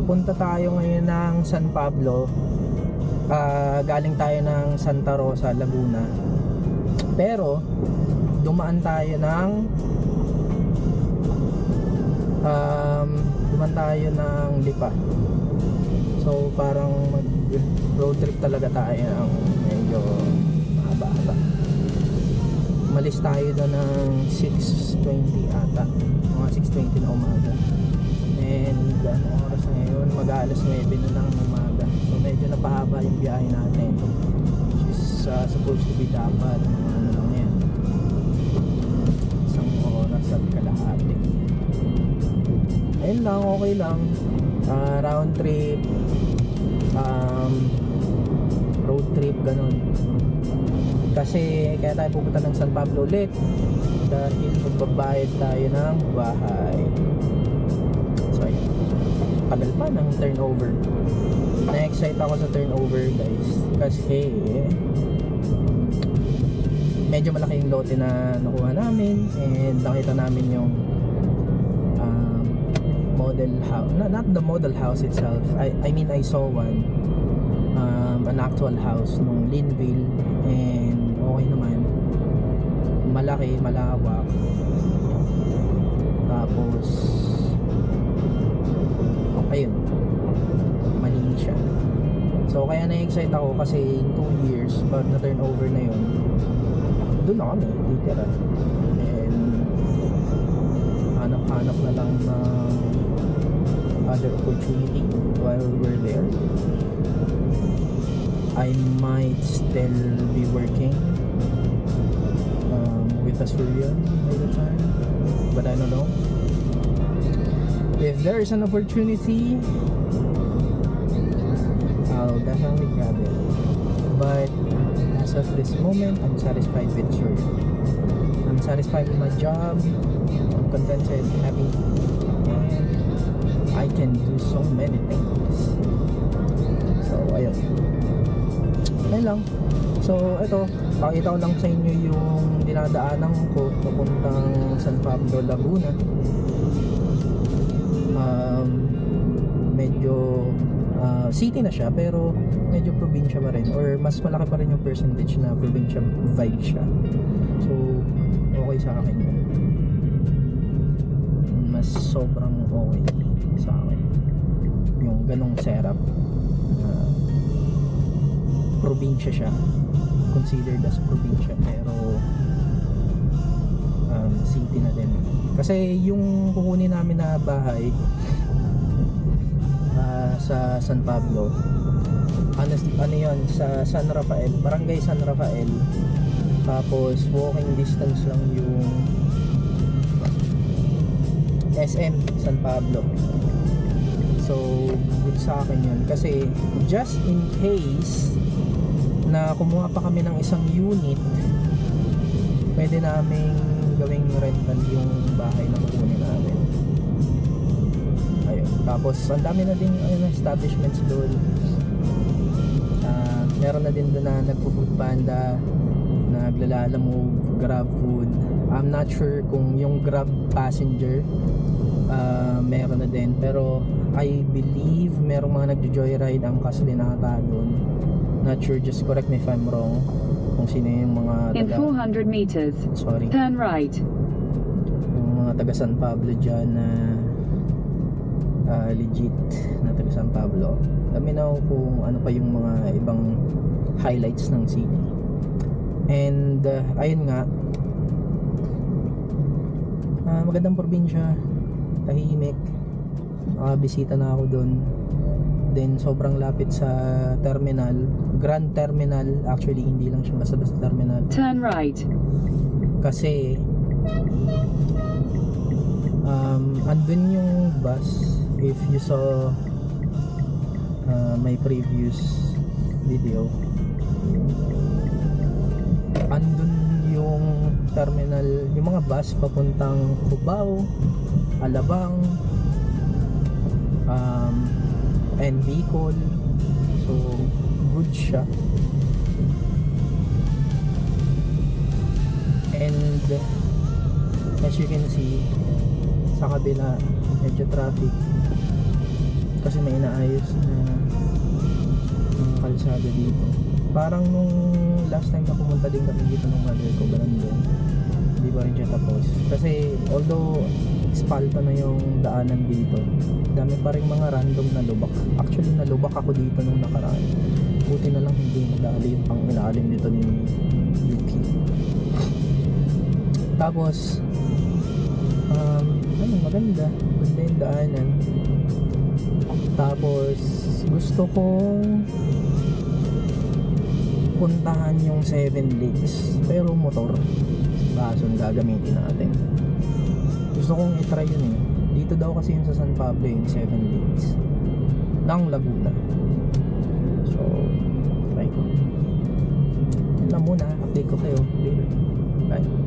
papunta tayo ngayon ng San Pablo. Galing tayo ng Santa Rosa, Laguna. Pero dumaan tayo ng Lipa. So parang mag road trip talaga tayo ng medyo mahaba-haba. Umalis tayo doon ng 6:20 ata, mga 6:20 na umaga. And anong oras na ngayon? Mag-aalas 9 na ng umaga. So medyo napahaba yung biyahe natin, which is supposed to be dapat ano lang yan, isang oras at kalahati. Ayun lang, okay lang. Round trip, road trip, ganun. Kasi kaya tayo pupunta ng San Pablo ulit dahil magbabayad tayo ng bahay. So ayun, tagal pa ng turnover. Na-excite ako sa turnover, guys, kasi medyo malaki yung lote na nakuha namin. And nakita namin yung model house, not the model house itself. I mean I saw one, an actual house nung Linville, and okay naman, malaki, malawak, tapos ayun, malinis siya. So kaya na-excite ako kasi in 2 years pag na turnover na yun, doon na kami titira. And hanap-hanap na lang na other opportunity while we're there. I might still be working with Asturian by the time, but I don't know. If there is an opportunity, I'll definitely grab it. But as of this moment, I'm satisfied with Asturian. I'm satisfied with my job. I'm contented, happy, and I can do so many things. So ayun lang. So ito, pakita ko lang sa inyo yung dinadaanan ko papuntang San Pablo, Laguna. Medyo city na siya, pero medyo probinsya pa rin, or mas malaki pa rin yung percentage na probinsya vibe siya. So okay sa akin yun. Mas sobrang okay sa akin yung ganong setup. Probinsya siya, considered as probinsya, pero city na din. Kasi yung kukunin namin na bahay sa San Pablo, ano yun, sa San Rafael, Barangay San Rafael. Tapos walking distance lang yung SM San Pablo. So good sa akin yun, kasi just in case na kumuha pa kami ng isang unit, pwede naming gawing rental yung bahay na kukunin namin. Ayun. Tapos ang dami na din establishments doon. Meron na din doon na nagpo-food panda, naglalalamove, grab food. I'm not sure kung yung grab passenger meron na din, pero I believe merong mga nagjo-joyride ang kas din ata doon. Not sure, just correct me if I'm wrong, kung sino yung mga in 400 meters, sorry, turn right. Yung mga taga San Pablo dyan na legit na taga San Pablo. Let me know kung ano pa yung mga ibang highlights ng city. And ayun nga, magandang probinsya, tahimik. Bisita na ako doon. Then sobrang lapit sa terminal, Grand Terminal. Actually hindi lang siya basta-basta terminal. Turn right. Kasi andun yung bus. If you saw my previous video, andun yung terminal, yung mga bus papuntang Cubao, Alabang, and Bicol. So good siya. And as you can see, sa kabila medyo traffic. kasi may inaayos na mga kalsada dito. Parang nung last time na pumunta din kami dito ng mother ko, ganun din, hindi pa rin siya tapos. Kasi although espalto na yung daanan dito, dami pa rin mga random na lubak. Actually nalubak ako dito nung nakaraan, buti na lang hindi madali ang ilalim dito ni UP. Tapos maganda yung daanan. Tapos gusto kong puntahan yung 7 Lakes, pero motor bason gagamitin natin. Gusto kong i-try yun eh. Dito daw kasi yun sa San Pablo yung 7 Lakes ng Laguna. So try ko yun lang muna. Update ko kayo later. Bye.